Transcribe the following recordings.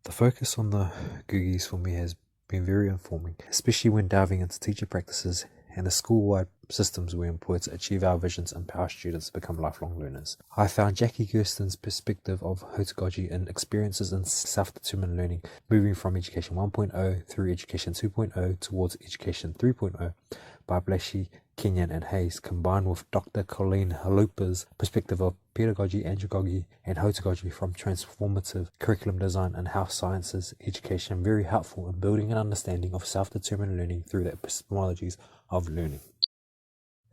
The focus on the Googies for me has been very informing, especially when diving into teacher practices and the school-wide systems we employ to achieve our visions and empower students to become lifelong learners. I found Jackie Gersten's perspective of Hotogogy and experiences in self-determined learning, moving from Education 1.0 through Education 2.0 towards Education 3.0 by Blashy, Kenyon and Hayes, combined with Dr. Colleen Halupa's perspective of pedagogy, andragogy, and Hotogogy from transformative curriculum design and health sciences education, very helpful in building an understanding of self-determined learning through the epistemologies of learning.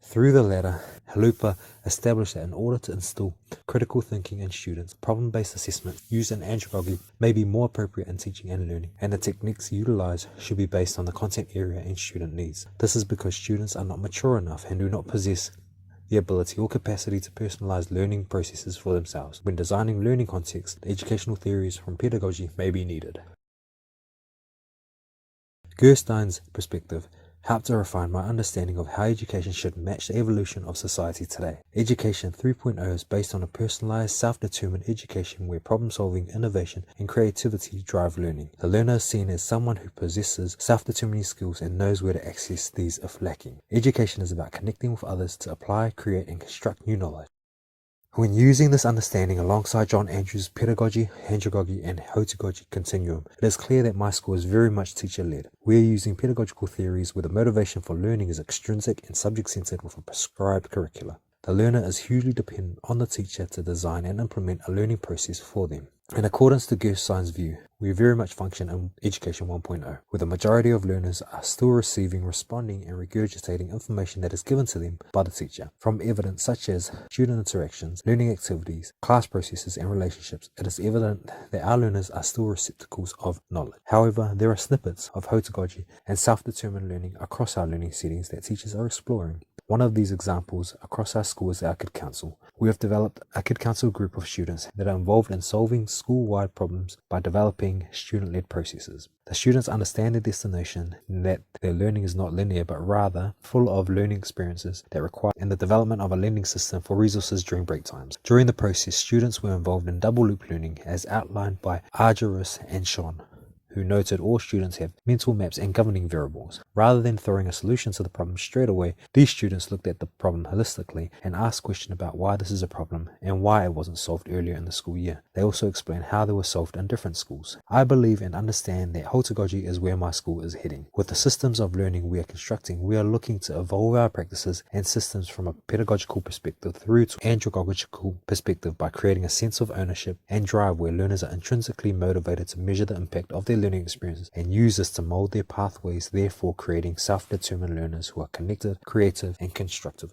Through the latter, Halupa established that in order to instill critical thinking in students, problem-based assessment used in andragogy may be more appropriate in teaching and learning, and the techniques utilized should be based on the content area and student needs. This is because students are not mature enough and do not possess the ability or capacity to personalize learning processes for themselves. When designing learning contexts, the educational theories from pedagogy may be needed. Gerstein's perspective helped to refine my understanding of how education should match the evolution of society today. Education 3.0 is based on a personalized, self-determined education where problem-solving, innovation, and creativity drive learning. The learner is seen as someone who possesses self-determining skills and knows where to access these if lacking. Education is about connecting with others to apply, create, and construct new knowledge. When using this understanding alongside John Andrews' pedagogy, andragogy, and Hotogogy continuum, it is clear that my school is very much teacher-led. We are using pedagogical theories where the motivation for learning is extrinsic and subject-centered with a prescribed curricula. The learner is hugely dependent on the teacher to design and implement a learning process for them. In accordance to Gerstein's view, we very much function in Education 1.0, where the majority of learners are still receiving, responding, and regurgitating information that is given to them by the teacher. From evidence such as student interactions, learning activities, class processes, and relationships, it is evident that our learners are still receptacles of knowledge. However, there are snippets of Hotogogy and self-determined learning across our learning settings that teachers are exploring. One of these examples across our school is our Kid Council. We have developed a Kid Council group of students that are involved in solving school-wide problems by developing student-led processes. The students understand their destination and that their learning is not linear but rather full of learning experiences that require and the development of a lending system for resources during break times. During the process, students were involved in double loop learning as outlined by Argyris and Sean, who noted all students have mental maps and governing variables. Rather than throwing a solution to the problem straight away, these students looked at the problem holistically and asked questions about why this is a problem and why it wasn't solved earlier in the school year. They also explained how they were solved in different schools. I believe and understand that Hotogogy is where my school is heading. With the systems of learning we are constructing, we are looking to evolve our practices and systems from a pedagogical perspective through to andragogical perspective by creating a sense of ownership and drive where learners are intrinsically motivated to measure the impact of their learning experiences and use this to mold their pathways, therefore creating self-determined learners who are connected, creative, and constructive.